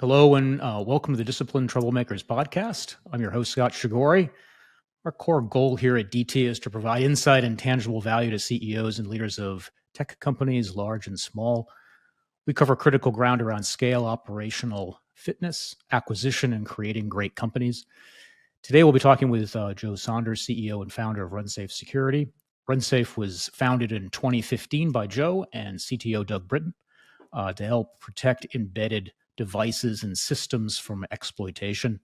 Hello and welcome to the Disciplined Troublemakers podcast. I'm your host, Scott Shagory. Our core goal here at DT is to provide insight and tangible value to CEOs and leaders of tech companies, large and small. We cover critical ground around scale, operational fitness, acquisition, and creating great companies. Today, we'll be talking with Joe Saunders, CEO and founder of RunSafe Security. RunSafe was founded in 2015 by Joe and CTO Doug Britton to help protect embedded devices and systems from exploitation.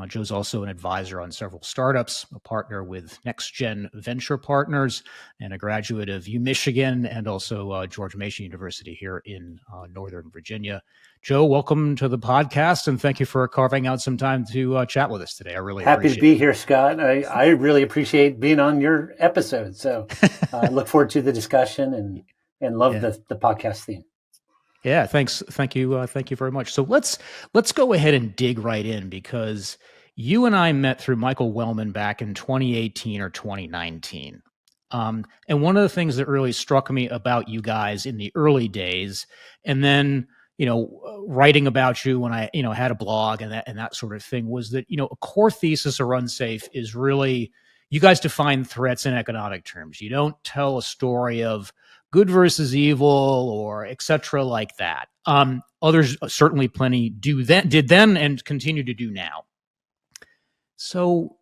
Joe's also an advisor on several startups, a partner with Next Gen Venture Partners, and a graduate of UMichigan and also George Mason University here in Northern Virginia. Joe, welcome to the podcast, and thank you for carving out some time to chat with us today. I really Happy appreciate to be here, Scott. I really appreciate being on your episode. So I look forward to the discussion and love the podcast theme. Yeah, thanks. Thank you. Thank you very much. So let's go ahead and dig right in, because you and I met through Michael Wellman back in 2018 or 2019. And one of the things that really struck me about you guys in the early days, and then, writing about you when I, had a blog and that sort of thing, was that, a core thesis of RunSafe is really, you guys define threats in economic terms. You don't tell a story of good versus evil or et cetera like that. Others, certainly plenty, did then and continue to do now. So,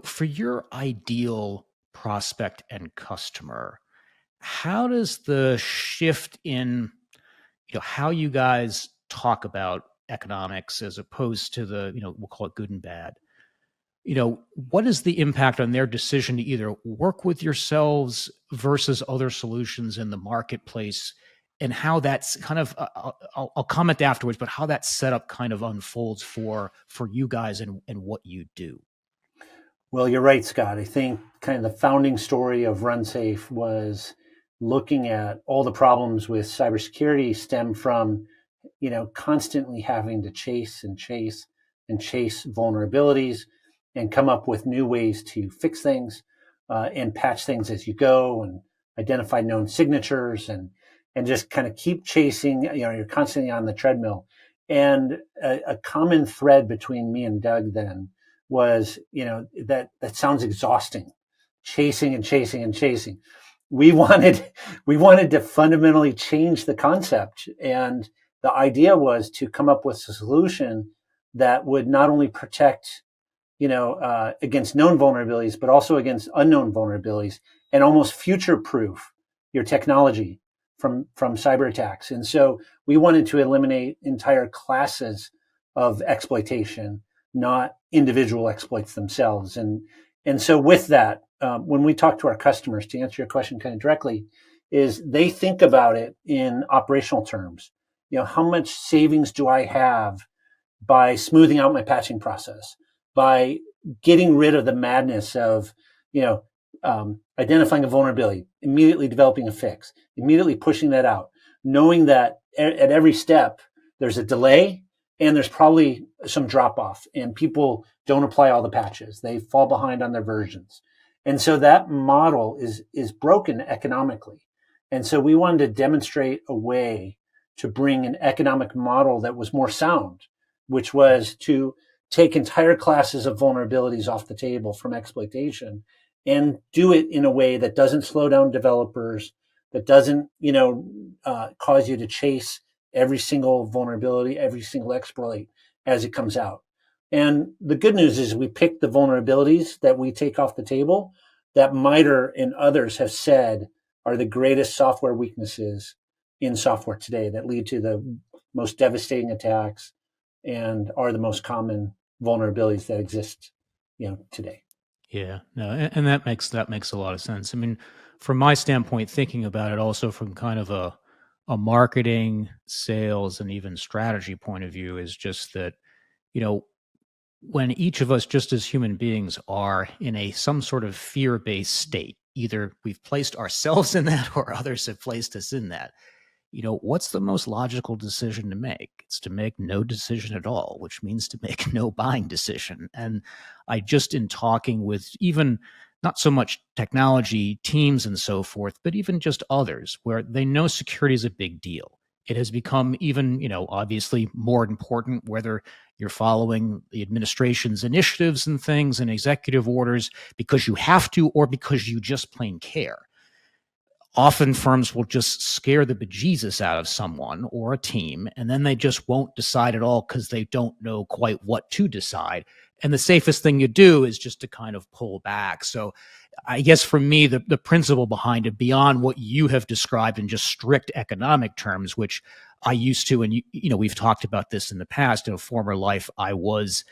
for your ideal prospect and customer, how does the shift in, how you guys talk about economics as opposed to the, we'll call it good and bad, what is the impact on their decision to either work with yourselves versus other solutions in the marketplace, and how that's kind of, I'll comment afterwards, but how that setup kind of unfolds for you guys and what you do? Well, you're right, Scott. I think kind of the founding story of RunSafe was looking at all the problems with cybersecurity stem from, constantly having to chase vulnerabilities and come up with new ways to fix things and patch things as you go and identify known signatures and just kind of keep chasing. You're constantly on the treadmill. And a common thread between me and Doug then was, that sounds exhausting, chasing and chasing and chasing. We wanted to fundamentally change the concept, and the idea was to come up with a solution that would not only protect against known vulnerabilities, but also against unknown vulnerabilities, and almost future-proof your technology from cyber attacks. And so we wanted to eliminate entire classes of exploitation, not individual exploits themselves. And so with that, when we talk to our customers, to answer your question kind of directly, is they think about it in operational terms. How much savings do I have by smoothing out my patching process, by getting rid of the madness of, identifying a vulnerability, immediately developing a fix, immediately pushing that out, knowing that at every step there's a delay and there's probably some drop off and people don't apply all the patches. They fall behind on their versions. And so that model is broken economically. And so we wanted to demonstrate a way to bring an economic model that was more sound, which was to take entire classes of vulnerabilities off the table from exploitation and do it in a way that doesn't slow down developers, that doesn't, cause you to chase every single vulnerability, every single exploit as it comes out. And the good news is we picked the vulnerabilities that we take off the table that MITRE and others have said are the greatest software weaknesses in software today that lead to the most devastating attacks and are the most common vulnerabilities that exist, today. Yeah, no, and that makes a lot of sense. I mean, from my standpoint, thinking about it also from kind of a marketing, sales, and even strategy point of view, is just that, when each of us, just as human beings, are in some sort of fear-based state, either we've placed ourselves in that or others have placed us in that, what's the most logical decision to make? It's to make no decision at all, which means to make no buying decision. And I just, in talking with even not so much technology teams and so forth, but even just others where they know security is a big deal. It has become even, obviously more important whether you're following the administration's initiatives and things and executive orders because you have to or because you just plain care. Often firms will just scare the bejesus out of someone or a team, and then they just won't decide at all because they don't know quite what to decide. And the safest thing you do is just to kind of pull back. So I guess for me, the principle behind it, beyond what you have described in just strict economic terms, which I used to, and we've talked about this in the past. In a former life, I was,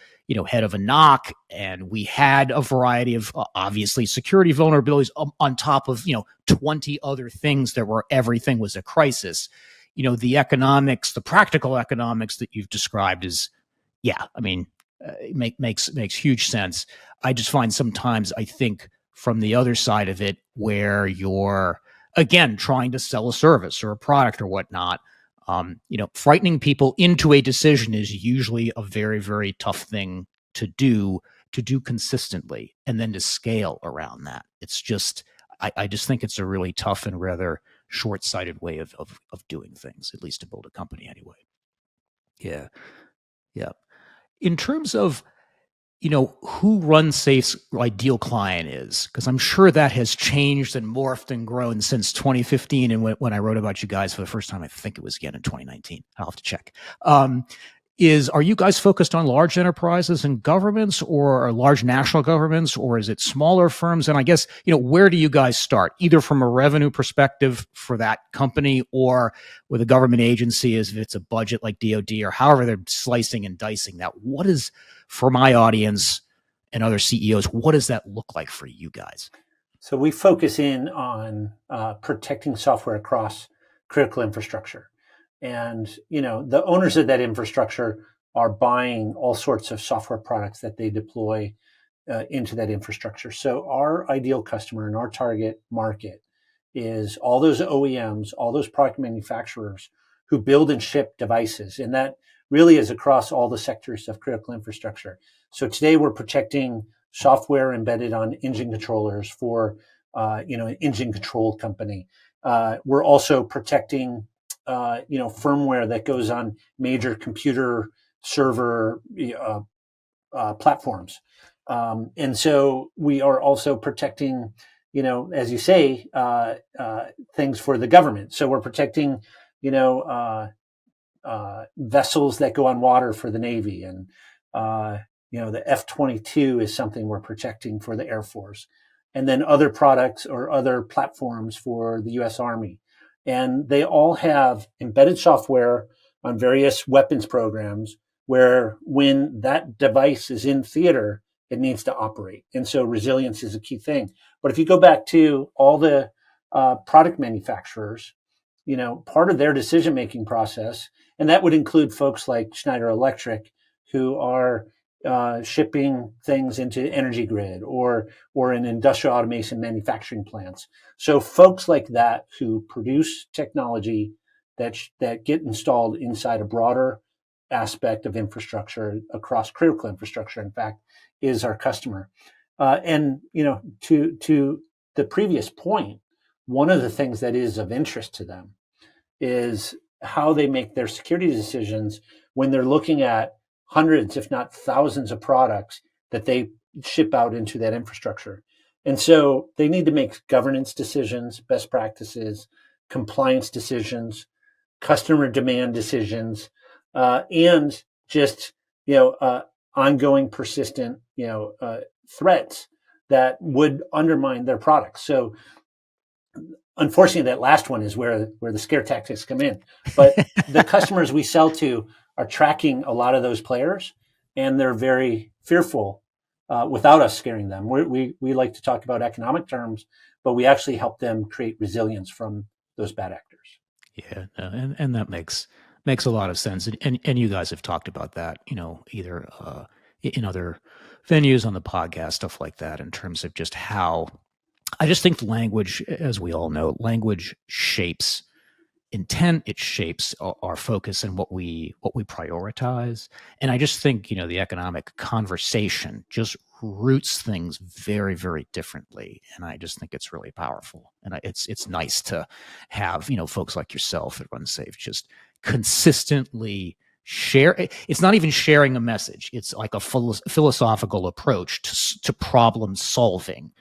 head of a NOC, and we had a variety of obviously security vulnerabilities on top of 20 other things that were everything was a crisis. The economics, the practical economics that you've described is, yeah, I mean, it makes huge sense. I just find sometimes I think from the other side of it, where you're again trying to sell a service or a product or whatnot, frightening people into a decision is usually a very, very tough thing to do consistently and then to scale around that. It's just, I just think it's a really tough and rather short-sighted way of doing things, at least to build a company anyway. Yeah. Yeah. In terms of, who RunSafe's ideal client is, because I'm sure that has changed and morphed and grown since 2015. And when I wrote about you guys for the first time, I think it was again in 2019. I'll have to check. Are you guys focused on large enterprises and governments or large national governments, or is it smaller firms? And I guess, where do you guys start, either from a revenue perspective for that company or with a government agency, as if it's a budget like DoD or however they're slicing and dicing that? What is, for my audience and other CEOs, what does that look like for you guys? So we focus in on protecting software across critical infrastructure. And, the owners of that infrastructure are buying all sorts of software products that they deploy into that infrastructure. So our ideal customer and our target market is all those OEMs, all those product manufacturers who build and ship devices. And that really is across all the sectors of critical infrastructure. So today we're protecting software embedded on engine controllers for, an engine control company. We're also protecting firmware that goes on major computer server platforms. And so we are also protecting, as you say, things for the government. So we're protecting, vessels that go on water for the Navy. And, the F-22 is something we're protecting for the Air Force. And then other products or other platforms for the U.S. Army. And they all have embedded software on various weapons programs where when that device is in theater, it needs to operate. And so resilience is a key thing. But if you go back to all the product manufacturers, part of their decision-making process, and that would include folks like Schneider Electric, who are shipping things into energy grid or in industrial automation manufacturing plants. So folks like that who produce technology that get installed inside a broader aspect of infrastructure across critical infrastructure, in fact, is our customer. And to the previous point, one of the things that is of interest to them is how they make their security decisions when they're looking at hundreds, if not thousands of products that they ship out into that infrastructure. And so they need to make governance decisions, best practices, compliance decisions, customer demand decisions, and just, ongoing persistent, threats that would undermine their products. So unfortunately, that last one is where the scare tactics come in. But the customers we sell to are tracking a lot of those players, and they're very fearful without us scaring them. We like to talk about economic terms, but we actually help them create resilience from those bad actors. Yeah, and that makes a lot of sense. And you guys have talked about that, either in other venues on the podcast, stuff like that, in terms of just how I just think language, as we all know, language shapes intent. It shapes our focus and what we prioritize. And I just think, the economic conversation just roots things very, very differently. And I just think it's really powerful. And it's nice to have, folks like yourself at RunSafe just consistently share. It's not even sharing a message. It's like a philosophical approach to problem solving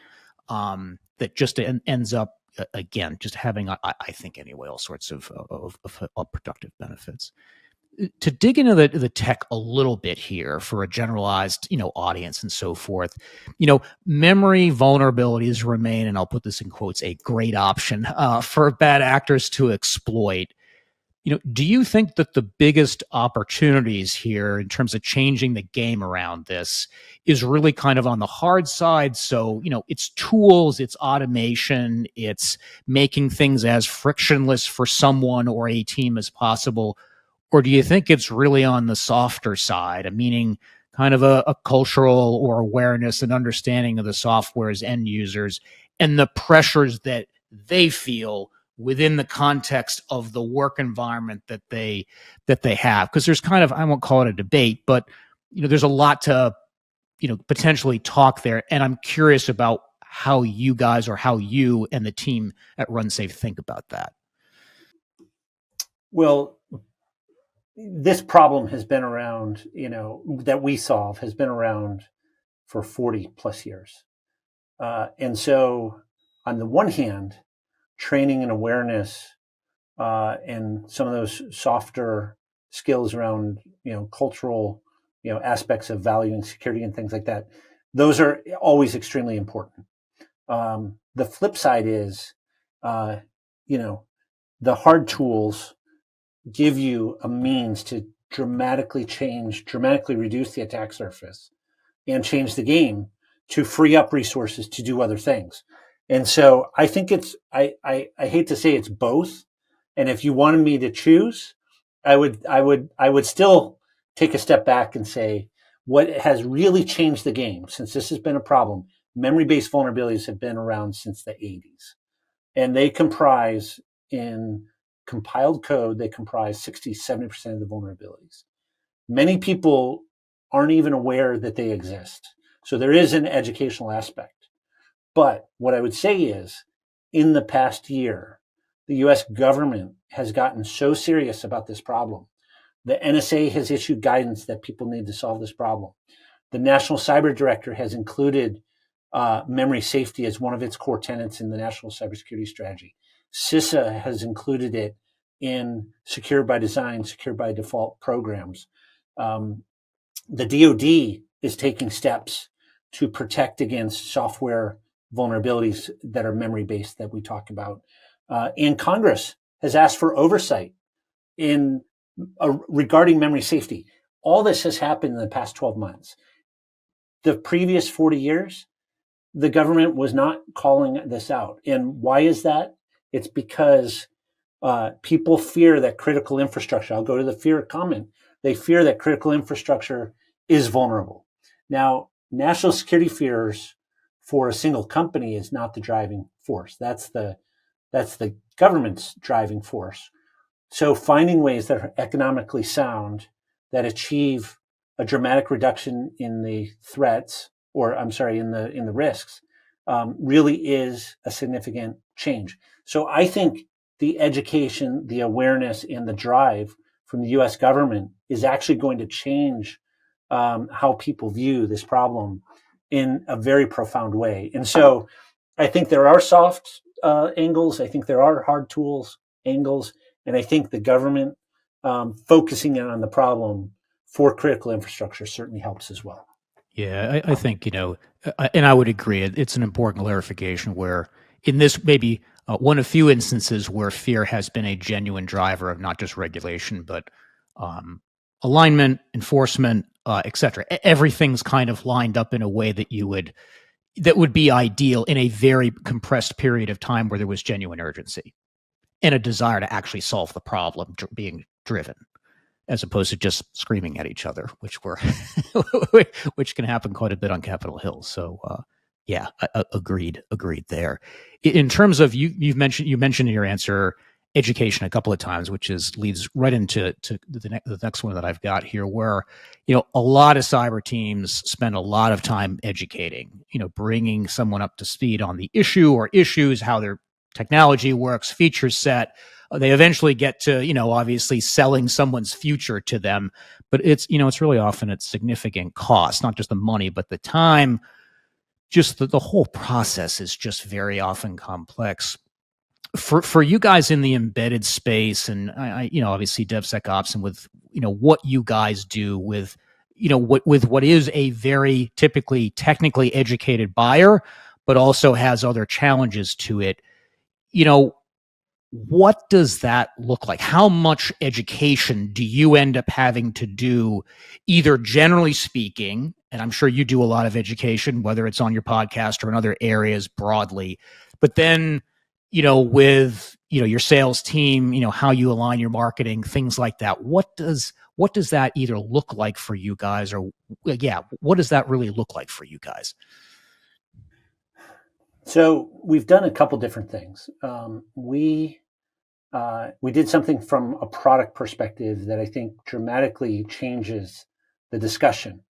that just ends up, again, just having, I think anyway, all sorts of productive benefits. To dig into the tech a little bit here for a generalized, audience and so forth, memory vulnerabilities remain, and I'll put this in quotes, a great option for bad actors to exploit. Do you think that the biggest opportunities here in terms of changing the game around this is really kind of on the hard side? So, it's tools, it's automation, it's making things as frictionless for someone or a team as possible. Or do you think it's really on the softer side, meaning kind of a cultural or awareness and understanding of the software's end users and the pressures that they feel within the context of the work environment that they have? Because there's kind of, I won't call it a debate, but there's a lot to potentially talk there, and I'm curious about how you guys, or how you and the team at RunSafe think about that. Well, this problem has been around, that we solve has been around for 40 plus years. And so on the one hand, training and awareness and some of those softer skills around, cultural, aspects of value and security and things like that, those are always extremely important. The flip side is, the hard tools give you a means to dramatically reduce the attack surface and change the game to free up resources to do other things. And so I think I hate to say it's both. And if you wanted me to choose, I would still take a step back and say what has really changed the game since this has been a problem. Memory-based vulnerabilities have been around since the 80s, and they comprise, in compiled code, they comprise 60-70% of the vulnerabilities. Many people aren't even aware that they exist. So there is an educational aspect. But what I would say is, in the past year, the US government has gotten so serious about this problem. The NSA has issued guidance that people need to solve this problem. The National Cyber Director has included memory safety as one of its core tenets in the National Cybersecurity Strategy. CISA has included it in secure by design, secure by default programs. The DoD is taking steps to protect against software vulnerabilities that are memory-based that we talk about. And Congress has asked for oversight regarding memory safety. All this has happened in the past 12 months. The previous 40 years, the government was not calling this out. And why is that? It's because people fear that critical infrastructure, I'll go to the fear comment, they fear that critical infrastructure is vulnerable. Now, national security fears for a single company is not the driving force. That's the government's driving force. So finding ways that are economically sound, that achieve a dramatic reduction in the threats, or I'm sorry, in the risks, really is a significant change. So I think the education, the awareness, and the drive from the U.S. government is actually going to change how people view this problem in a very profound way. And so I think there are soft angles. I think there are hard tools angles. And I think the government focusing in on the problem for critical infrastructure certainly helps as well. Yeah, I think, and I would agree. It's an important clarification where in this maybe one of few instances where fear has been a genuine driver of not just regulation, but alignment, enforcement, et cetera. Everything's kind of lined up in a way that would be ideal in a very compressed period of time where there was genuine urgency and a desire to actually solve the problem being driven, as opposed to just screaming at each other, which can happen quite a bit on Capitol Hill. So, yeah, agreed there. In terms of you mentioned in your answer education a couple of times, which leads right into the next one that I've got here, where a lot of cyber teams spend a lot of time educating, bringing someone up to speed on the issue or issues, how their technology works, feature set, They eventually get to, obviously selling someone's future to them, but it's really often at significant cost, not just the money, but the time. Just the whole process is just very often complex. For you guys in the embedded space, and obviously DevSecOps, and with what you guys do with what is a very typically technically educated buyer, but also has other challenges to it. What does that look like? How much education do you end up having to do, either generally speaking, and I'm sure you do a lot of education, whether it's on your podcast or in other areas broadly, but then, with, your sales team, how you align your marketing, things like that. What does that either look like for you guys, or what does that really look like for you guys? So we've done a couple different things. We did something from a product perspective that I think dramatically changes the discussion.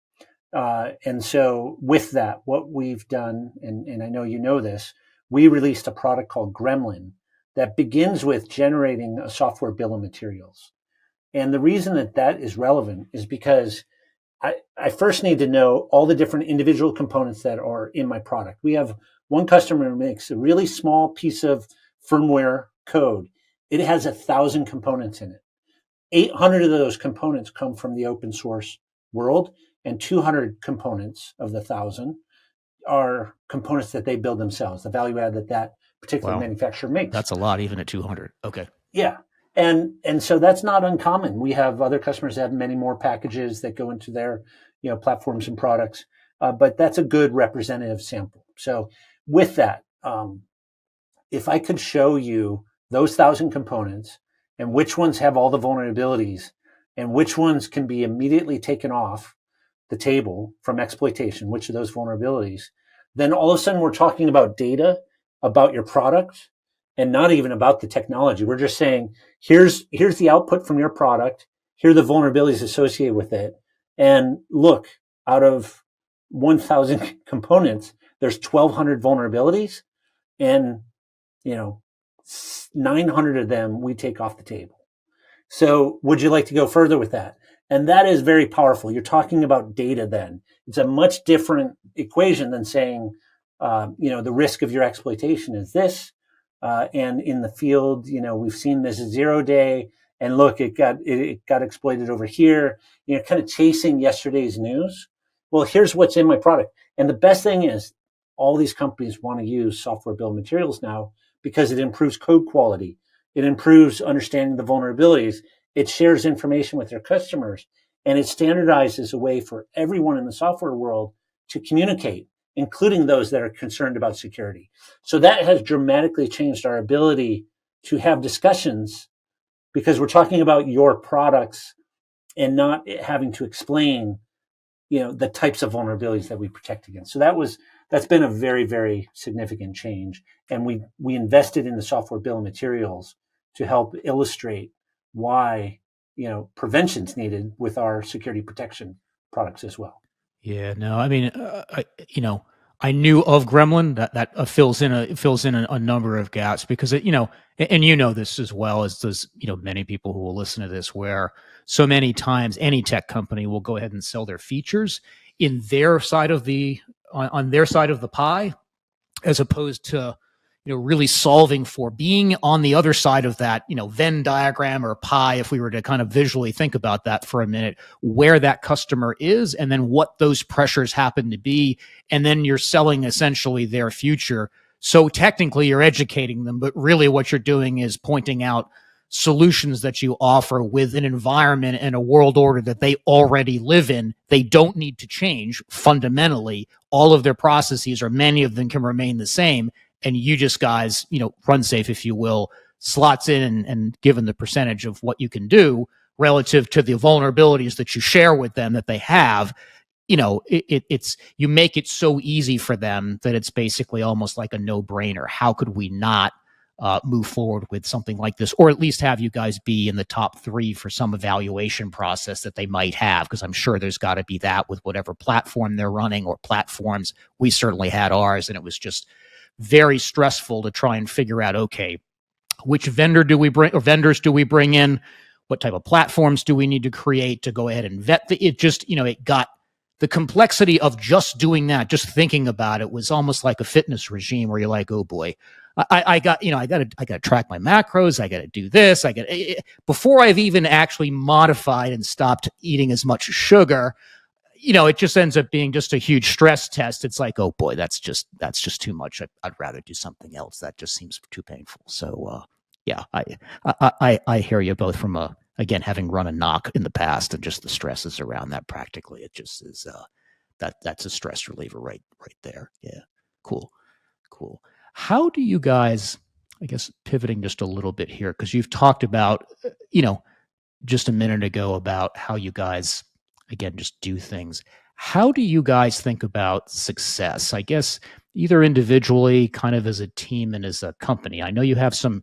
And so with that, what we've done, and I know you know this, we released a product called Gremlin that begins with generating a software bill of materials. And the reason that is relevant is because I first need to know all the different individual components that are in my product. We have one customer who makes a really small piece of firmware code. It has 1,000 components in it. 800 of those components come from the open source world, and 200 components of the 1,000 are components that they build themselves, the value add that particular manufacturer makes. That's a lot, even at 200. Okay. Yeah. And so that's not uncommon. We have other customers that have many more packages that go into their, platforms and products. But that's a good representative sample. So with that, if I could show you those 1,000 components and which ones have all the vulnerabilities and which ones can be immediately taken off the table from exploitation, which of those vulnerabilities, then all of a sudden we're talking about data about your product and not even about the technology. We're just saying, here's the output from your product. Here are the vulnerabilities associated with it. And look, out of 1,000 components, there's 1,200 vulnerabilities, and 900 of them we take off the table. So would you like to go further with that? And that is very powerful. You're talking about data then. It's a much different equation than saying, the risk of your exploitation is this. And in the field, we've seen this 0 day, and look, it got exploited over here, kind of chasing yesterday's news. Well, here's what's in my product. And the best thing is all these companies want to use software bill of materials now because it improves code quality. It improves understanding the vulnerabilities. It shares information with their customers, and it standardizes a way for everyone in the software world to communicate, including those that are concerned about security. So that has dramatically changed our ability to have discussions because we're talking about your products and not having to explain, the types of vulnerabilities that we protect against. So that's been a very, very significant change. And we invested in the software bill of materials to help illustrate why, prevention's needed with our security protection products as well. Yeah, no, I mean, I knew of Gremlin that fills in a number of gaps because and this as well as does many people who will listen to this, where so many times any tech company will go ahead and sell their features in their side of on their side of the pie, as opposed to really solving for being on the other side of that, Venn diagram or pie, if we were to kind of visually think about that for a minute, where that customer is and then what those pressures happen to be. And then you're selling essentially their future. So technically you're educating them, but really what you're doing is pointing out solutions that you offer with an environment and a world order that they already live in. They don't need to change fundamentally. All of their processes, or many of them, can remain the same. And you just guys, RunSafe, if you will, slots in and given the percentage of what you can do relative to the vulnerabilities that you share with them that they have, it's you make it so easy for them that it's basically almost like a no-brainer. How could we not move forward with something like this, or at least have you guys be in the top 3 for some evaluation process that they might have? Because I'm sure there's got to be that with whatever platform they're running, or platforms. We certainly had ours, and it was just very stressful to try and figure out, okay, which vendor do we bring or vendors do we bring in, what type of platforms do we need to create to go ahead and vet it just, it got the complexity of just doing that, just thinking about it was almost like a fitness regime where you're like, oh boy, I got to track my macros. I got to do this. Before I've even actually modified and stopped eating as much sugar, it just ends up being just a huge stress test. It's like, oh boy, that's just too much. I'd rather do something else. That just seems too painful. So, yeah, I hear you both from again, having run a knock in the past and just the stresses around that practically. It just is, that's a stress reliever right there. Yeah. Cool. How do you guys, I guess, pivoting just a little bit here, because you've talked about, just a minute ago about how you guys, again, just do things. How do you guys think about success? I guess either individually, kind of as a team and as a company. I know you have some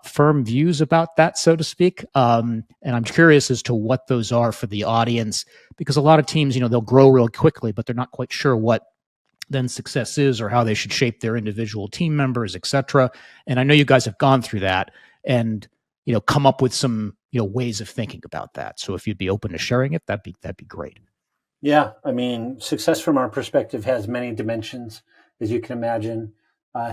firm views about that, so to speak. And I'm curious as to what those are for the audience, because a lot of teams, they'll grow real quickly, but they're not quite sure what then success is or how they should shape their individual team members, et cetera. And I know you guys have gone through that and, come up with some, ways of thinking about that. So if you'd be open to sharing it, that'd be great. Yeah. I mean, success from our perspective has many dimensions, as you can imagine.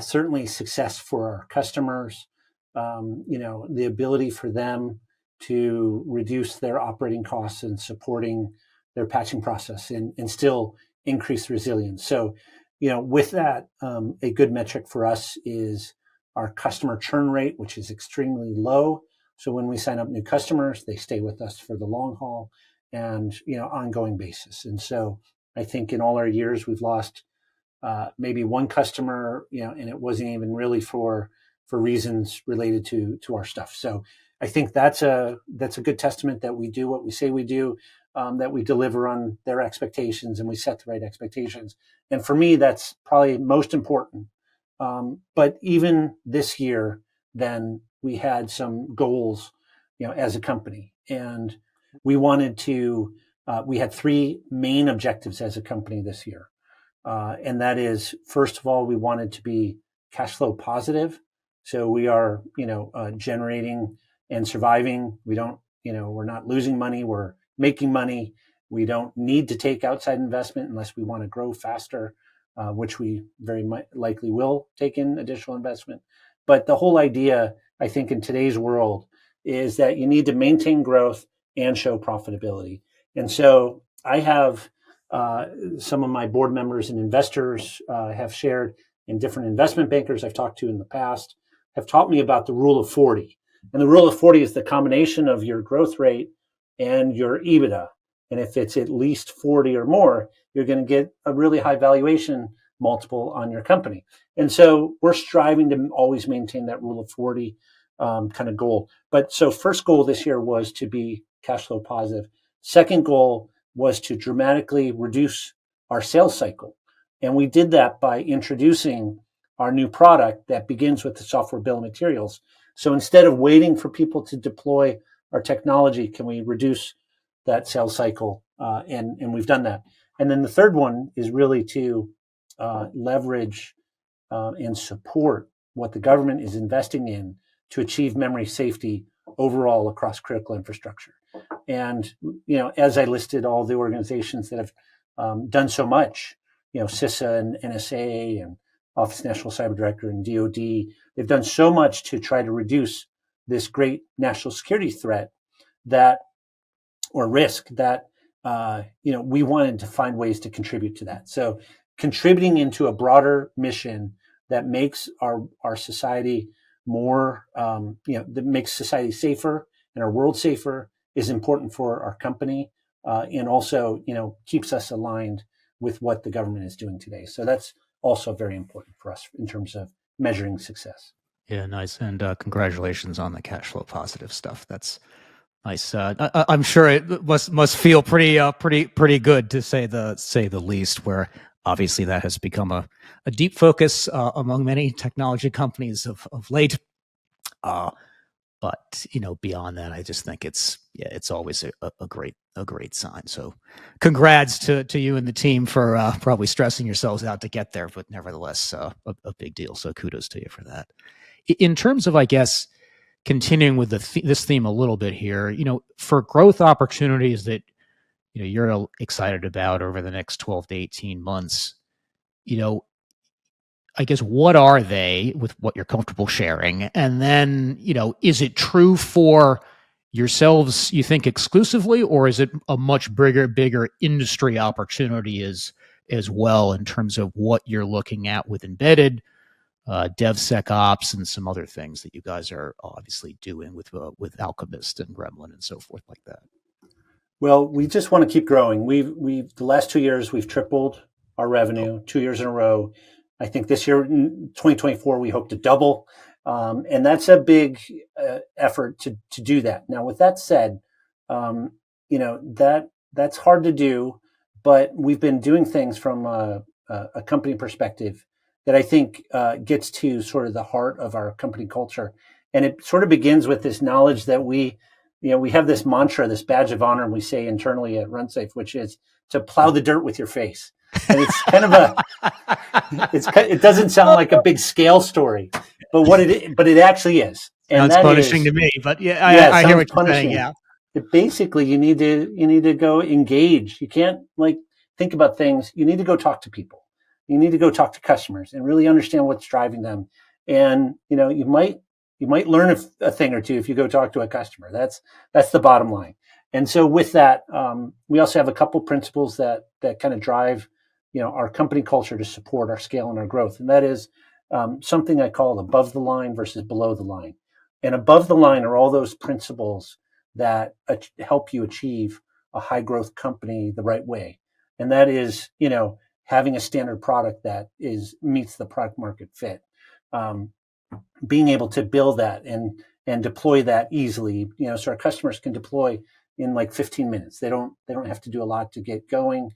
Certainly success for our customers, the ability for them to reduce their operating costs and supporting their patching process and still increase resilience. So, with that, a good metric for us is our customer churn rate, which is extremely low. So when we sign up new customers, they stay with us for the long haul and, ongoing basis. And so I think in all our years, we've lost maybe one customer, and it wasn't even really for reasons related to our stuff. So I think that's a good testament that we do what we say we do, that we deliver on their expectations and we set the right expectations. And for me, that's probably most important. But even this year, then we had some goals, as a company, and we wanted to. We had three main objectives as a company this year. And that is, first of all, we wanted to be cash flow positive. So we are, generating and surviving. We don't, we're not losing money. We're making money. We don't need to take outside investment unless we want to grow faster, which we very likely will take in additional investment. But the whole idea, I think, in today's world is that you need to maintain growth and show profitability. And so I have some of my board members and investors have shared, and different investment bankers I've talked to in the past have taught me about the rule of 40. And the rule of 40 is the combination of your growth rate and your EBITDA. And if it's at least 40 or more, you're going to get a really high valuation multiple on your company. And so we're striving to always maintain that rule of 40 kind of goal. But so first goal this year was to be cash flow positive. Second goal was to dramatically reduce our sales cycle. And we did that by introducing our new product that begins with the software bill of materials. So instead of waiting for people to deploy our technology, can we reduce that sales cycle? And we've done that. And then the third one is really to leverage and support what the government is investing in to achieve memory safety overall across critical infrastructure. And, as I listed all the organizations that have done so much, CISA and NSA and Office of National Cyber Director and DoD, they've done so much to try to reduce this great national security threat or risk that, we wanted to find ways to contribute to that. So contributing into a broader mission that makes our society more, that makes society safer and our world safer is important for our company, and also, keeps us aligned with what the government is doing today. So that's also very important for us in terms of measuring success. Yeah, nice. And congratulations on the cash flow positive stuff. That's nice. I'm sure it must feel pretty good, to say the least. Where obviously that has become a deep focus among many technology companies of late. But beyond that, I just think it's always a great sign. So, congrats to you and the team for probably stressing yourselves out to get there, but nevertheless, a big deal. So, kudos to you for that. In terms of, I guess, continuing with this theme a little bit here, for growth opportunities that you're excited about over the next 12 to 18 months, I guess, what are they with what you're comfortable sharing? And then, is it true for yourselves, you think, exclusively, or is it a much bigger industry opportunity as well in terms of what you're looking at with embedded, DevSecOps, and some other things that you guys are obviously doing with Alchemist and Gremlin and so forth like that? Well, we just want to keep growing. We've the last 2 years we've tripled our revenue 2 years in a row. I think this year, 2024, we hope to double, and that's a big effort to do that. Now, with that said, that's hard to do, but we've been doing things from a company perspective that I think gets to sort of the heart of our company culture, and it sort of begins with this knowledge that we have this mantra, this badge of honor we say internally at RunSafe, which is to plow the dirt with your face. And it's kind of it doesn't sound like a big scale story, but it actually is. And sounds punishing to me, but I hear what you're saying. Yeah. But basically, you need to go engage. You can't think about things. You need to go talk to people. You need to go talk to customers and really understand what's driving them. And you might learn a thing or two if you go talk to a customer. That's the bottom line. And so with that, we also have a couple principles that kind of drive our company culture to support our scale and our growth. And that is something I call above the line versus below the line. And above the line are all those principles that help you achieve a high growth company the right way. And that is, having a standard product that meets the product market fit. Being able to build that and deploy that easily, so our customers can deploy in like 15 minutes. They don't have to do a lot to get going.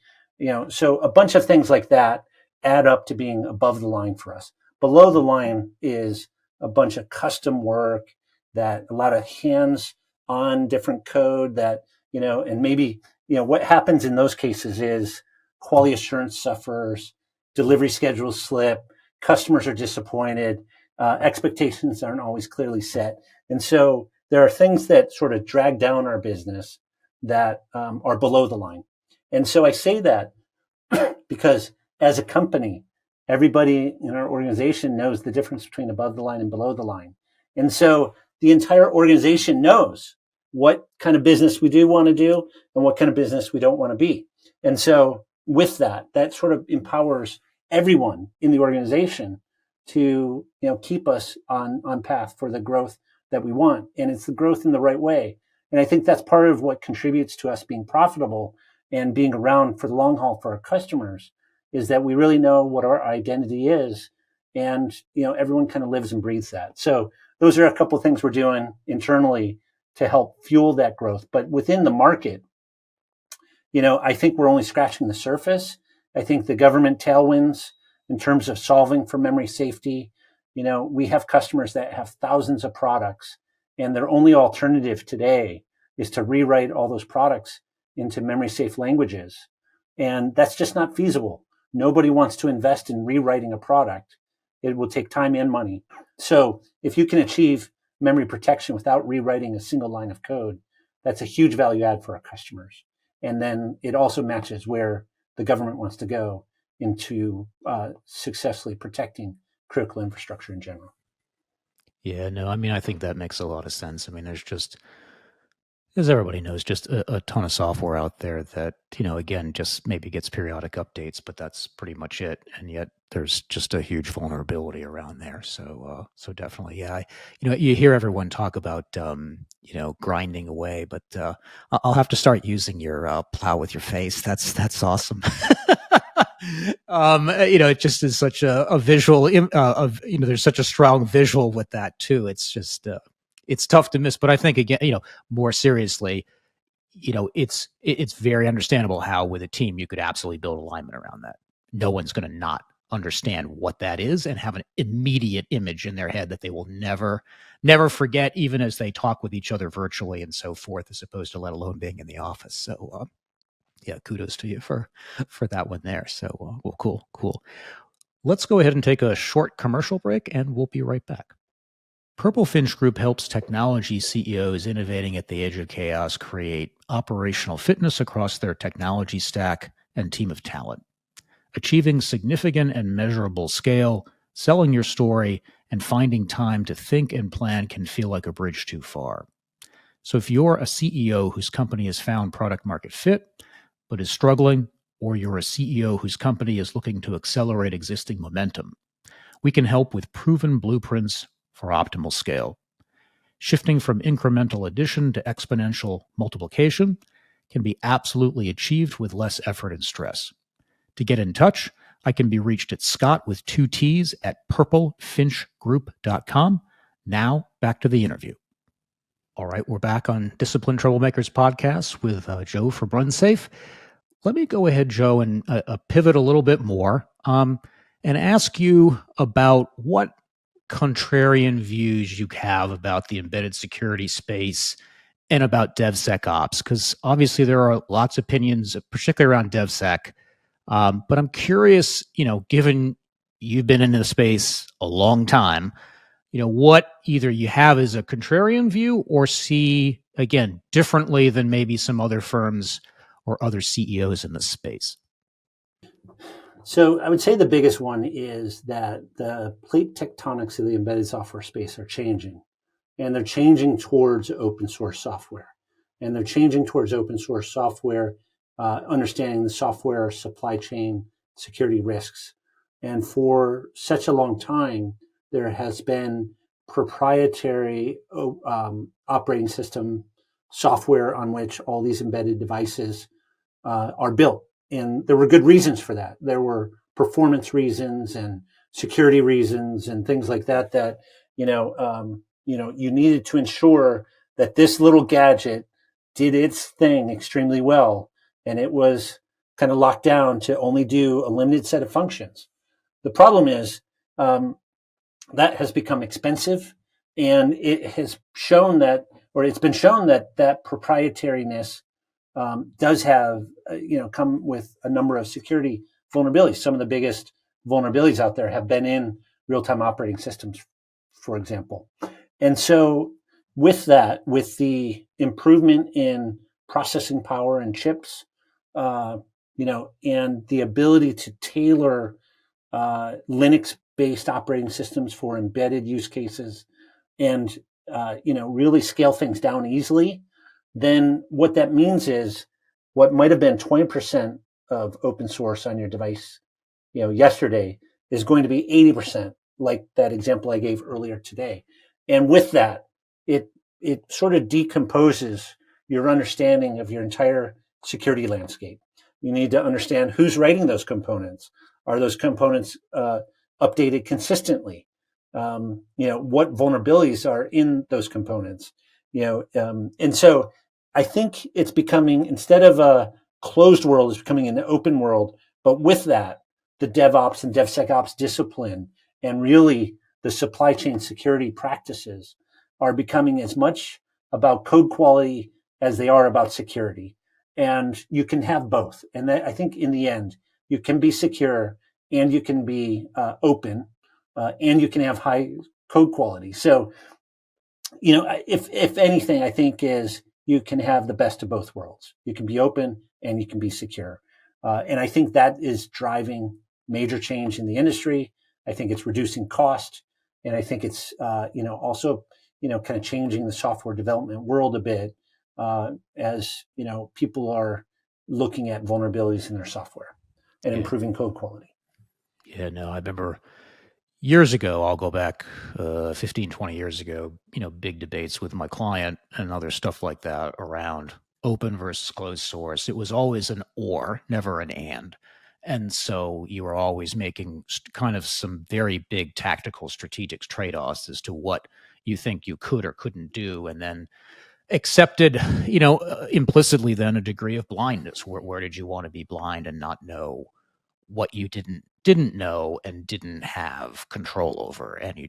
So a bunch of things like that add up to being above the line for us. Below the line is a bunch of custom work, that a lot of hands-on different code that, and maybe, what happens in those cases is quality assurance suffers, delivery schedules slip, customers are disappointed, expectations aren't always clearly set. And so there are things that sort of drag down our business that are below the line. And so I say that because as a company, everybody in our organization knows the difference between above the line and below the line. And so the entire organization knows what kind of business we do want to do and what kind of business we don't want to be. And so with that sort of empowers everyone in the organization to keep us on path for the growth that we want. And it's the growth in the right way. And I think that's part of what contributes to us being profitable and being around for the long haul for our customers, is that we really know what our identity is. And, everyone kind of lives and breathes that. So those are a couple of things we're doing internally to help fuel that growth. But within the market, I think we're only scratching the surface. I think the government tailwinds in terms of solving for memory safety, we have customers that have thousands of products, and their only alternative today is to rewrite all those products into memory safe languages. And that's just not feasible. Nobody wants to invest in rewriting a product. It will take time and money. So if you can achieve memory protection without rewriting a single line of code, that's a huge value add for our customers. And then it also matches where the government wants to go into successfully protecting critical infrastructure in general. Yeah, no, I think that makes a lot of sense. There's just, as everybody knows, just a ton of software out there that, again, just maybe gets periodic updates, but that's pretty much it. And yet there's just a huge vulnerability around there. So definitely, yeah. You hear everyone talk about, grinding away, but I'll have to start using your plow with your face. That's awesome. It just is such a visual of, there's such a strong visual with that too. It's just, it's tough to miss, but I think, again, more seriously, it's very understandable how with a team you could absolutely build alignment around that. No one's going to not understand what that is and have an immediate image in their head that they will never forget, even as they talk with each other virtually and so forth, as opposed to let alone being in the office. So yeah, kudos to you for that one there. So well, cool. Let's go ahead and take a short commercial break, and we'll be right back. Purple Finch Group helps technology CEOs innovating at the edge of chaos create operational fitness across their technology stack and team of talent. Achieving significant and measurable scale, selling your story, and finding time to think and plan can feel like a bridge too far. So if you're a CEO whose company has found product market fit, but is struggling, or you're a CEO whose company is looking to accelerate existing momentum, we can help with proven blueprints for optimal scale. Shifting from incremental addition to exponential multiplication can be absolutely achieved with less effort and stress. To get in touch, I can be reached at Scott with 2 T's at purplefinchgroup.com. Now, back to the interview. All right, we're back on Discipline Troublemakers podcast with Joe from RunSafe. Let me go ahead, Joe, and pivot a little bit more and ask you about what contrarian views you have about the embedded security space and about DevSecOps, because obviously there are lots of opinions, particularly around DevSec. But I'm curious, given you've been in the space a long time, what either you have as a contrarian view or see, again, differently than maybe some other firms or other CEOs in this space. So I would say the biggest one is that the plate tectonics of the embedded software space are changing, and they're changing towards open source software. And they're changing towards open source software, understanding the software supply chain security risks. And for such a long time, there has been proprietary operating system software on which all these embedded devices are built. And there were good reasons for that. There were performance reasons and security reasons and things like that, you needed to ensure that this little gadget did its thing extremely well. And it was kind of locked down to only do a limited set of functions. The problem is that has become expensive, and it has shown that, or it's been shown that proprietariness does have, come with a number of security vulnerabilities. Some of the biggest vulnerabilities out there have been in real-time operating systems, for example. And so with that, with the improvement in processing power and chips, and the ability to tailor Linux-based operating systems for embedded use cases and, really scale things down easily, then what that means is what might have been 20% of open source on your device, yesterday is going to be 80%, like that example I gave earlier today. And with that, it sort of decomposes your understanding of your entire security landscape. You need to understand who's writing those components. Are those components updated consistently? What vulnerabilities are in those components? And so I think it's becoming, instead of a closed world, it's becoming an open world. But with that, the DevOps and DevSecOps discipline and really the supply chain security practices are becoming as much about code quality as they are about security. And you can have both. And I think in the end, you can be secure and you can be open and you can have high code quality. So, if anything, I think is you can have the best of both worlds. You can be open and you can be secure. And I think that is driving major change in the industry. I think it's reducing cost. And I think it's, also, kind of changing the software development world a bit as, people are looking at vulnerabilities in their software and improving code quality. Yeah, no, I remember years ago, I'll go back 15, 20 years ago, big debates with my client and other stuff like that around open versus closed source. It was always an or, never an and. And so you were always making kind of some very big tactical strategic trade-offs as to what you think you could or couldn't do. And then accepted, implicitly then a degree of blindness. Where did you want to be blind and not know what you didn't didn't know and didn't have control over, and you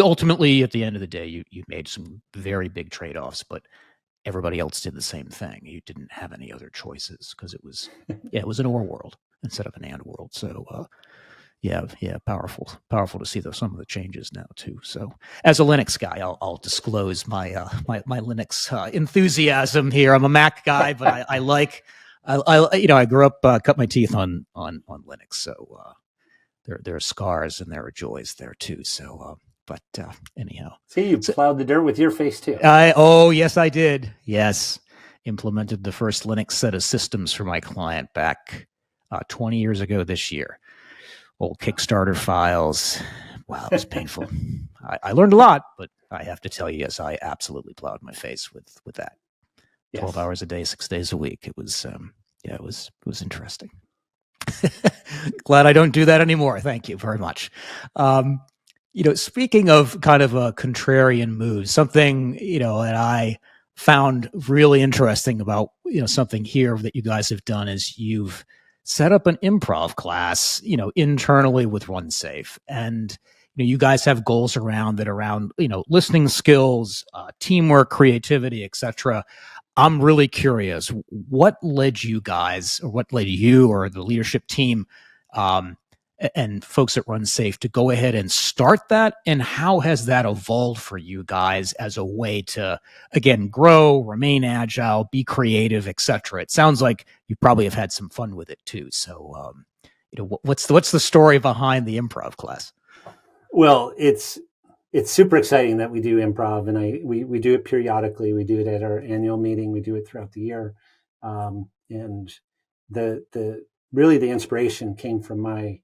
ultimately at the end of the day you made some very big trade-offs, but everybody else did the same thing. You didn't have any other choices because it was an or world instead of an and world. So powerful to see some of the changes now too. So as a Linux guy, I'll disclose my Linux enthusiasm here. I'm a Mac guy, but I grew up, cut my teeth on Linux. So there are scars and there are joys there too. So but anyhow, see, you plowed the dirt with your face too. Yes, I did. Yes, implemented the first Linux set of systems for my client back 20 years ago this year. Old Kickstarter files. Wow, it was painful. I learned a lot, but I have to tell you, yes, I absolutely plowed my face with that. 12 hours a day, 6 days a week. It was, it was interesting. Glad I don't do that anymore. Thank you very much. Speaking of kind of a contrarian move, something, that I found really interesting about, something here that you guys have done is you've set up an improv class, internally with RunSafe. And, you guys have goals around listening skills, teamwork, creativity, etc. I'm really curious, what led you guys, or what led you or the leadership team, and folks at RunSafe to go ahead and start that? And how has that evolved for you guys as a way to, again, grow, remain agile, be creative, etc.? It sounds like you probably have had some fun with it too. So, what's the story behind the improv class? Well, it's super exciting that we do improv, and we do it periodically. We do it at our annual meeting. We do it throughout the year, and the really the inspiration came from my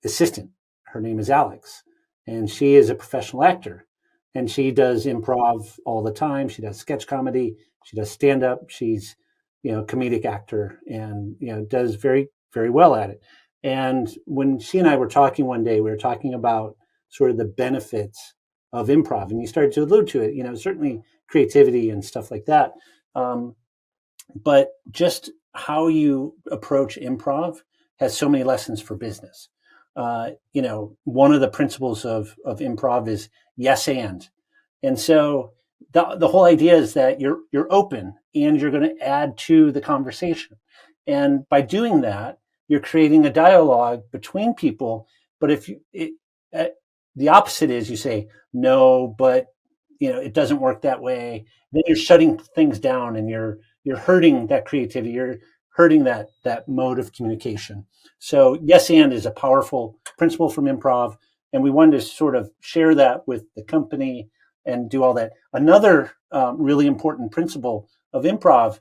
assistant. Her name is Alex, and she is a professional actor, and she does improv all the time. She does sketch comedy. She does stand up. She's a comedic actor, and does very, very well at it. And when she and I were talking one day, we were talking about sort of the benefits of improv, and you started to allude to it. Certainly creativity and stuff like that, but just how you approach improv has so many lessons for business. One of the principles of improv is yes and so the whole idea is that you're open and you're going to add to the conversation, and by doing that, you're creating a dialogue between people. But if the opposite is you say no, but it doesn't work that way, then you're shutting things down and you're hurting that creativity. You're hurting that mode of communication. So yes and is a powerful principle from improv, and we wanted to sort of share that with the company and do all that. Another really important principle of improv: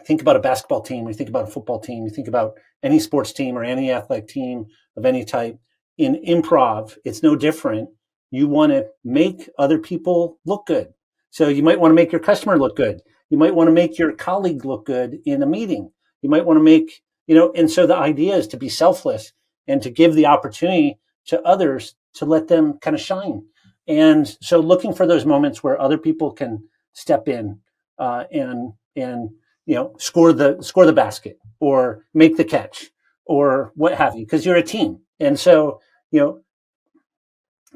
think about a basketball team, you think about a football team, you think about any sports team or any athletic team of any type. In improv, it's no different. You want to make other people look good. So you might want to make your customer look good. You might want to make your colleague look good in a meeting. You might want to make, and so the idea is to be selfless and to give the opportunity to others to let them kind of shine. And so looking for those moments where other people can step in and score the basket or make the catch or what have you, because you're a team. And so, in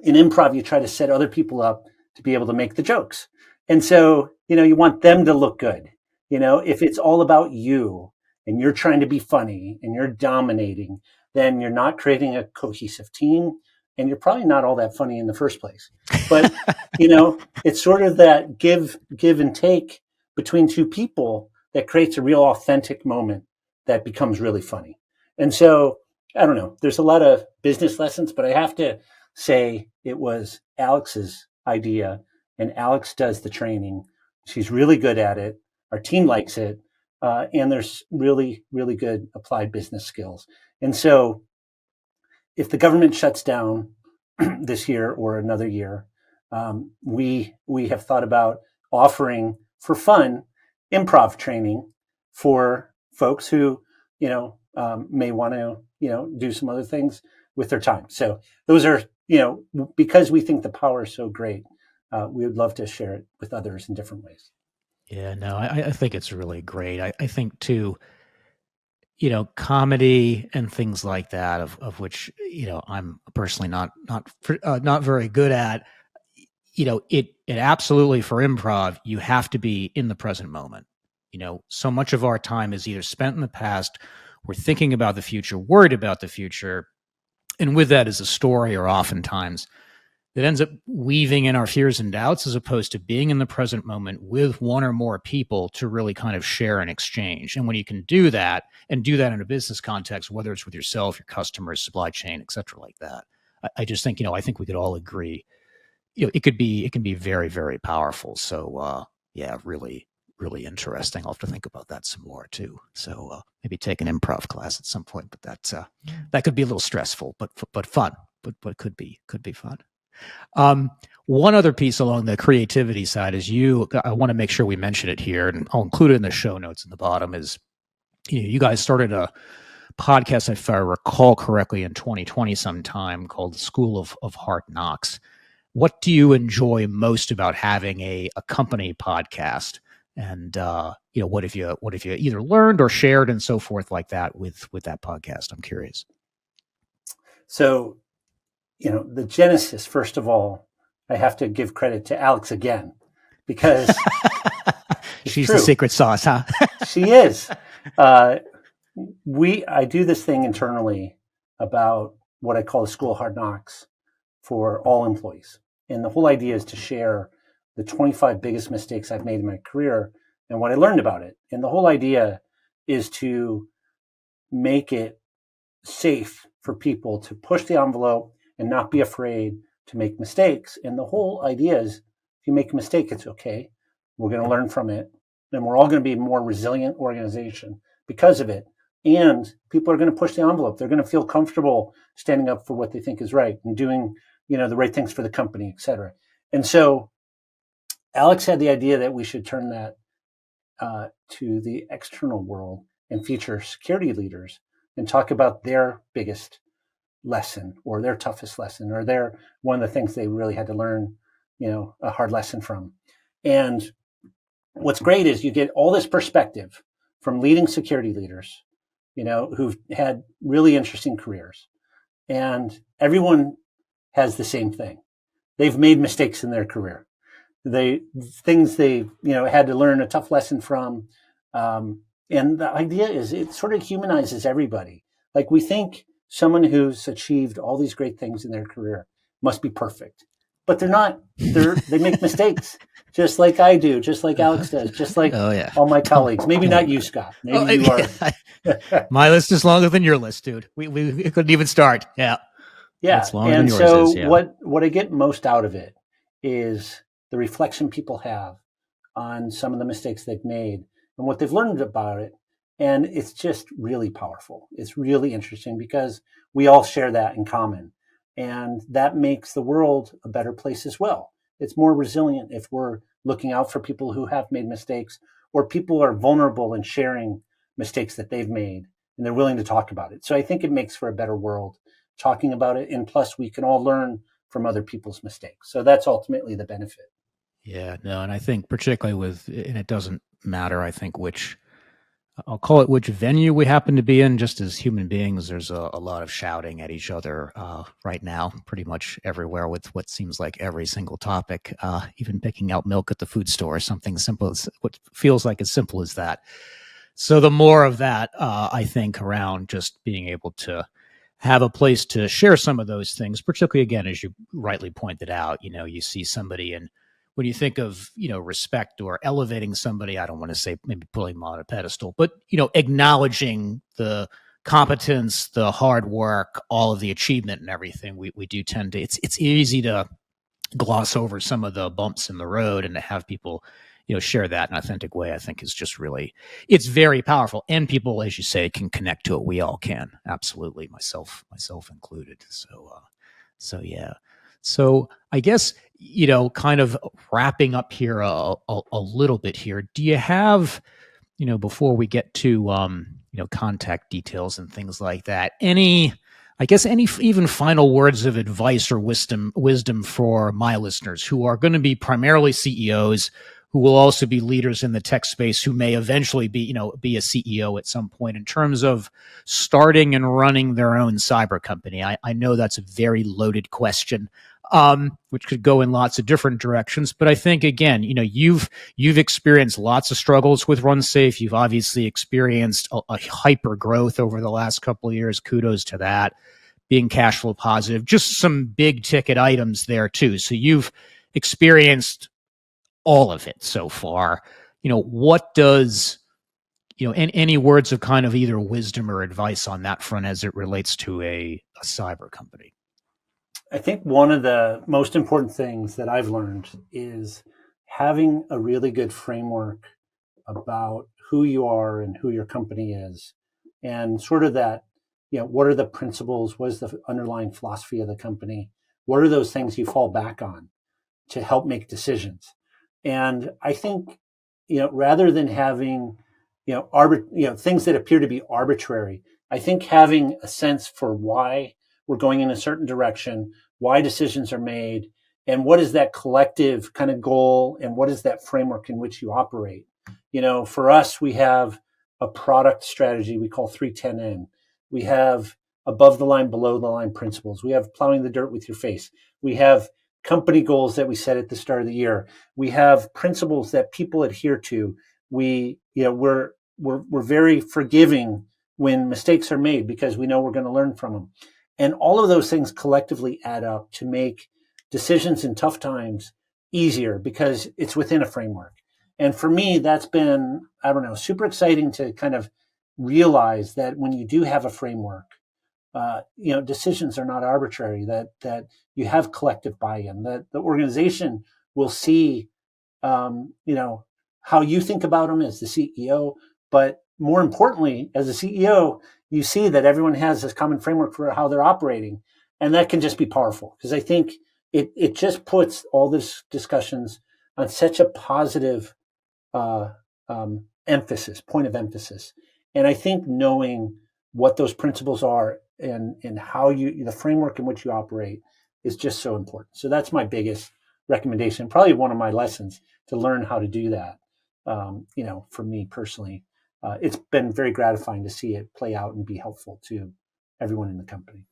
improv, you try to set other people up to be able to make the jokes. And so, you want them to look good. If it's all about you and you're trying to be funny and you're dominating, then you're not creating a cohesive team, and you're probably not all that funny in the first place. But, it's sort of that give and take between two people that creates a real authentic moment that becomes really funny. And so, I don't know, there's a lot of business lessons, but I have to say it was Alex's idea, and Alex does the training. She's really good at it. Our team likes it. And there's really, really good applied business skills. And so if the government shuts down this year or another year, we have thought about offering for fun improv training for folks who, may want to, do some other things with their time. So those are, because we think the power is so great, we would love to share it with others in different ways. Yeah, no, I think it's really great. I think too, comedy and things like that, of which, I'm personally not very good at. It absolutely, for improv, you have to be in the present moment. So much of our time is either spent in the past, we're thinking about the future, worried about the future, and with that is a story, or oftentimes that ends up weaving in our fears and doubts, as opposed to being in the present moment with one or more people to really kind of share and exchange. And when you can do that, and do that in a business context, whether it's with yourself, your customers, supply chain, et cetera, like that, I just think, I think we could all agree, it can be very, very powerful. So, yeah, really, really interesting. I'll have to think about that some more too. So, maybe take an improv class at some point, but that could be a little stressful, but fun, but could be fun. One other piece along the creativity side is I want to make sure we mention it here, and I'll include it in the show notes in the bottom, is, you guys started a podcast, if I recall correctly, in 2020 sometime, called The School of Hard Knocks. What do you enjoy most about having a company podcast? And, what have you either learned or shared and so forth like that with that podcast? I'm curious. So, the genesis, first of all, I have to give credit to Alex again, because she's the secret sauce, huh? She is. I do this thing internally about what I call the School of Hard Knocks for all employees. And the whole idea is to share the 25 biggest mistakes I've made in my career and what I learned about it. And the whole idea is to make it safe for people to push the envelope and not be afraid to make mistakes. And the whole idea is, if you make a mistake, it's okay. We're going to learn from it. And we're all going to be a more resilient organization because of it. And people are going to push the envelope. They're going to feel comfortable standing up for what they think is right and doing, the right things for the company, et cetera. And so Alex had the idea that we should turn that to the external world and feature security leaders and talk about their biggest lesson or their toughest lesson or one of the things they really had to learn, a hard lesson from. And what's great is you get all this perspective from leading security leaders, who've had really interesting careers, and everyone has the same thing. They've made mistakes in their career. Things they had to learn a tough lesson from. And the idea is it sort of humanizes everybody. Like, we think someone who's achieved all these great things in their career must be perfect, but they're not. They make mistakes, just like I do, just like Alex does, just like all my colleagues. Maybe not you, Scott. Maybe you are. My list is longer than your list, dude. We couldn't even start. Yeah. It's longer than yours is. Yeah. What I get most out of it is the reflection people have on some of the mistakes they've made and what they've learned about it. And it's just really powerful. It's really interesting because we all share that in common. And that makes the world a better place as well. It's more resilient if we're looking out for people who have made mistakes, or people are vulnerable and sharing mistakes that they've made and they're willing to talk about it. So I think it makes for a better world talking about it. And plus, we can all learn from other people's mistakes. So that's ultimately the benefit. Yeah, no, and I think particularly and it doesn't matter, I think, I'll call it which venue we happen to be in. Just as human beings, there's a lot of shouting at each other right now, pretty much everywhere, with what seems like every single topic, even picking out milk at the food store, something simple, what feels like as simple as that. So the more of that, I think, around just being able to have a place to share some of those things, particularly, again, as you rightly pointed out, you see somebody, and when you think of, respect or elevating somebody, I don't want to say maybe putting them on a pedestal, but, acknowledging the competence, the hard work, all of the achievement and everything, we do tend to, it's easy to gloss over some of the bumps in the road, and to have people, share that in an authentic way, I think is just really, it's very powerful. And people, as you say, can connect to it. We all can. Absolutely. Myself included. So yeah. So I guess, kind of wrapping up here a little bit here, do you have, before we get to, contact details and things like that, any even final words of advice or wisdom for my listeners who are going to be primarily CEOs who will also be leaders in the tech space, who may eventually be a CEO at some point, in terms of starting and running their own cyber company? I know that's a very loaded question, which could go in lots of different directions. But I think, again, you've experienced lots of struggles with RunSafe. You've obviously experienced a hyper growth over the last couple of years. Kudos to that. Being cash flow positive, just some big ticket items there too. So you've experienced all of it so far. What does, any words of kind of either wisdom or advice on that front as it relates to a cyber company? I think one of the most important things that I've learned is having a really good framework about who you are and who your company is, and sort of that, what are the principles? What is the underlying philosophy of the company? What are those things you fall back on to help make decisions? And I think, rather than having, things that appear to be arbitrary, I think having a sense for why we're going in a certain direction, why decisions are made, and what is that collective kind of goal, and what is that framework in which you operate. For us, we have a product strategy we call 310N. We have above the line, below the line principles. We have plowing the dirt with your face. We have company goals that we set at the start of the year. We have principles that people adhere to. We're very forgiving when mistakes are made because we know we're going to learn from them. And all of those things collectively add up to make decisions in tough times easier because it's within a framework. And for me, that's been, super exciting to kind of realize that when you do have a framework, decisions are not arbitrary, that you have collective buy-in, that the organization will see, how you think about them as the CEO. But more importantly, as a CEO, you see that everyone has this common framework for how they're operating. And that can just be powerful because I think it just puts all these discussions on such a positive point of emphasis. And I think knowing what those principles are and how the framework in which you operate is just so important. So that's my biggest recommendation, probably one of my lessons, to learn how to do that. For me personally, it's been very gratifying to see it play out and be helpful to everyone in the company.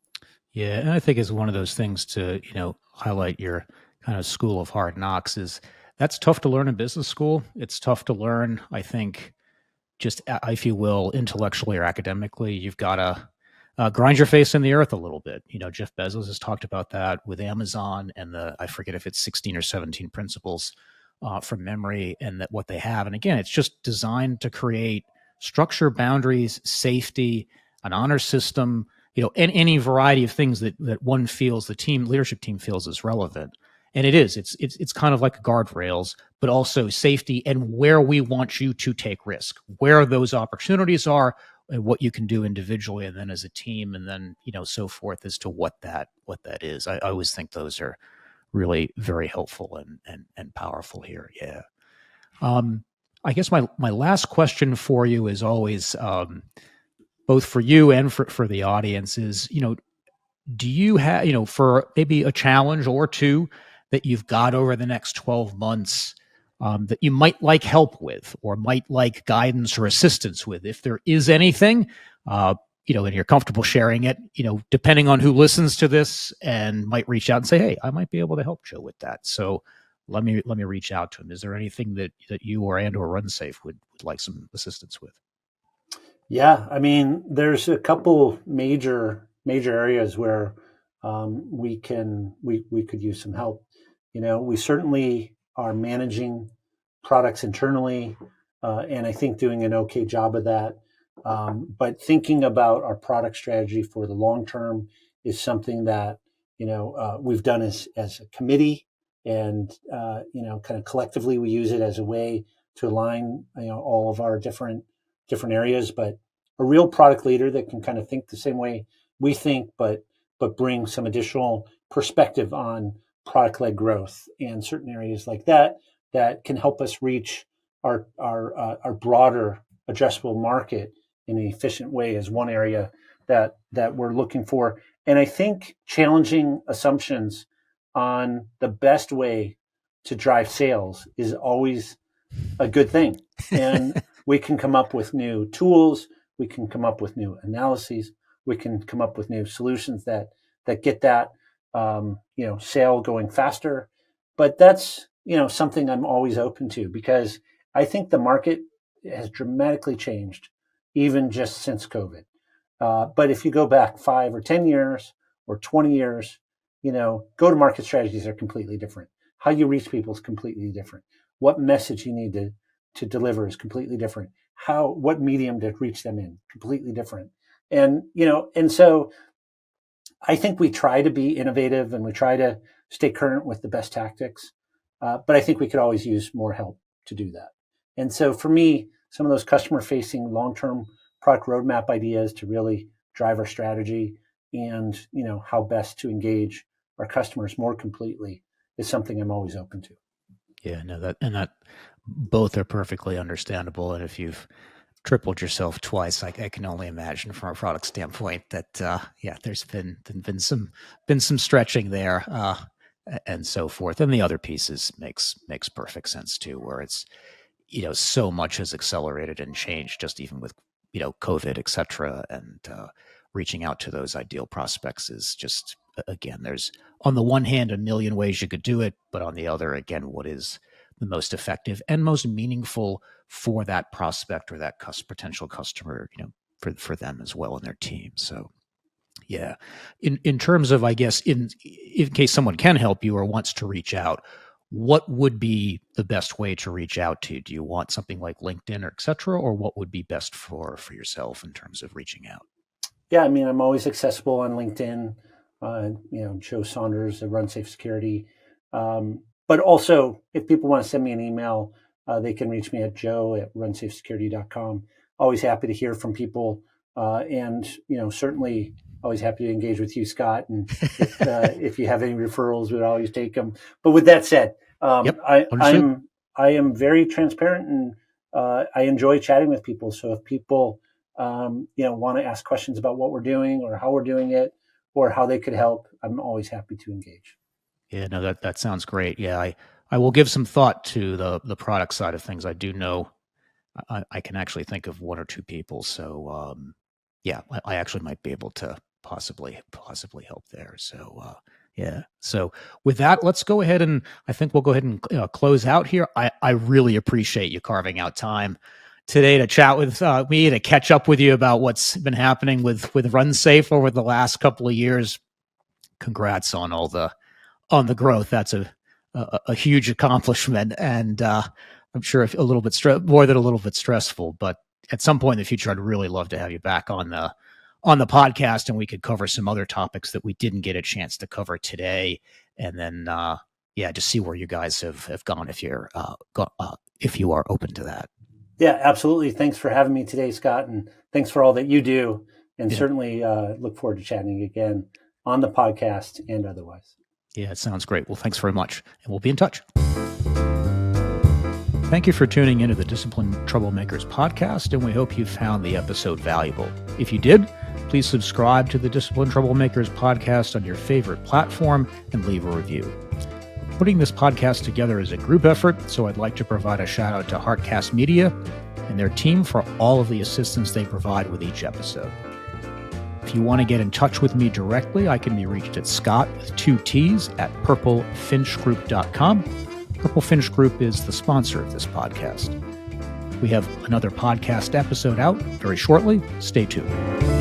Yeah, and I think it's one of those things to, highlight your kind of school of hard knocks is that's tough to learn in business school. It's tough to learn, I think, just if you will, intellectually or academically. You've got to grind your face in the earth a little bit. Jeff Bezos has talked about that with Amazon and I forget if it's 16 or 17 principles from memory, and that what they have. And again, it's just designed to create structure, boundaries, safety, an honor system, and any variety of things that one feels, the leadership team feels is relevant. And it's kind of like guardrails, but also safety and where we want you to take risk, where those opportunities are, and what you can do individually, and then as a team, and then so forth as to what that is. I always think those are really very helpful and powerful here. Yeah. I guess my last question for you is always, both for you and for the audience, is do you have for maybe a challenge or two that you've got over the next 12 months that you might like help with or might like guidance or assistance with, if there is anything, and you're comfortable sharing it, depending on who listens to this and might reach out and say, hey, I might be able to help Joe with that. So let me reach out to him. Is there anything that you or RunSafe would like some assistance with? Yeah, there's a couple major areas where we could use some help. We certainly are managing products internally, and I think doing an okay job of that. But thinking about our product strategy for the long term is something that we've done as a committee, and kind of collectively we use it as a way to align all of our different areas. But a real product leader that can kind of think the same way we think, but bring some additional perspective on product-led growth and certain areas like that can help us reach our broader addressable market in an efficient way is one area that we're looking for. And I think challenging assumptions on the best way to drive sales is always a good thing. And we can come up with new tools. We can come up with new analyses. We can come up with new solutions that get that sale going faster. But that's something I'm always open to, because I think the market has dramatically changed, even just since COVID. But if you go back 5 or 10 years or 20 years, go-to-market strategies are completely different. How you reach people is completely different. What message you need to deliver is completely different. What medium to reach them in, completely different. And so I think we try to be innovative and we try to stay current with the best tactics. But I think we could always use more help to do that. And so for me, some of those customer-facing long-term product roadmap ideas to really drive our strategy and how best to engage our customers more completely is something I'm always open to. Yeah, no, that both are perfectly understandable. And if you've tripled yourself twice, I can only imagine from a product standpoint that there's been some stretching there, and so forth. And the other pieces makes perfect sense too, where it's so much has accelerated and changed, just even with COVID, et cetera, and reaching out to those ideal prospects is just, again, there's on the one hand a million ways you could do it, but on the other, again, what is the most effective and most meaningful for that prospect or that potential customer, for them as well and their team. So yeah, in terms of, I guess, in case someone can help you or wants to reach out, what would be the best way to reach out to? Do you want something like LinkedIn or et cetera, or what would be best for yourself in terms of reaching out? Yeah, I mean, I'm always accessible on LinkedIn. Joe Saunders at RunSafe Security. But also, if people want to send me an email, they can reach me at joe@runsafesecurity.com. Always happy to hear from people, and certainly always happy to engage with you, Scott. And if you have any referrals, we'd always take them. But with that said, I am very transparent, and I enjoy chatting with people. So if people want to ask questions about what we're doing or how we're doing it or how they could help, I'm always happy to engage. Yeah, no, that sounds great. Yeah, I will give some thought to the product side of things. I do know I can actually think of one or two people. So I actually might be able to possibly help there. So yeah. So with that, let's go ahead and I think we'll go ahead and close out here. I really appreciate you carving out time today to chat with me, to catch up with you about what's been happening with RunSafe over the last couple of years. Congrats on all the growth. That's a huge accomplishment, and I'm sure a little bit more than a little bit stressful. But at some point in the future, I'd really love to have you back on the podcast, and we could cover some other topics that we didn't get a chance to cover today, and then just see where you guys have gone if you are open to that. Yeah, absolutely. Thanks for having me today, Scott, and thanks for all that you do. And certainly look forward to chatting again on the podcast and otherwise. Yeah, it sounds great. Well, thanks very much, and we'll be in touch. Thank you for tuning into the Disciplined Troublemakers podcast, and we hope you found the episode valuable. If you did, please subscribe to the Disciplined Troublemakers podcast on your favorite platform and leave a review. Putting this podcast together is a group effort, so I'd like to provide a shout out to Heartcast Media and their team for all of the assistance they provide with each episode. If you want to get in touch with me directly, I can be reached at Scott with 2 T's at purplefinchgroup.com. Purple Finch Group is the sponsor of this podcast. We have another podcast episode out very shortly. Stay tuned.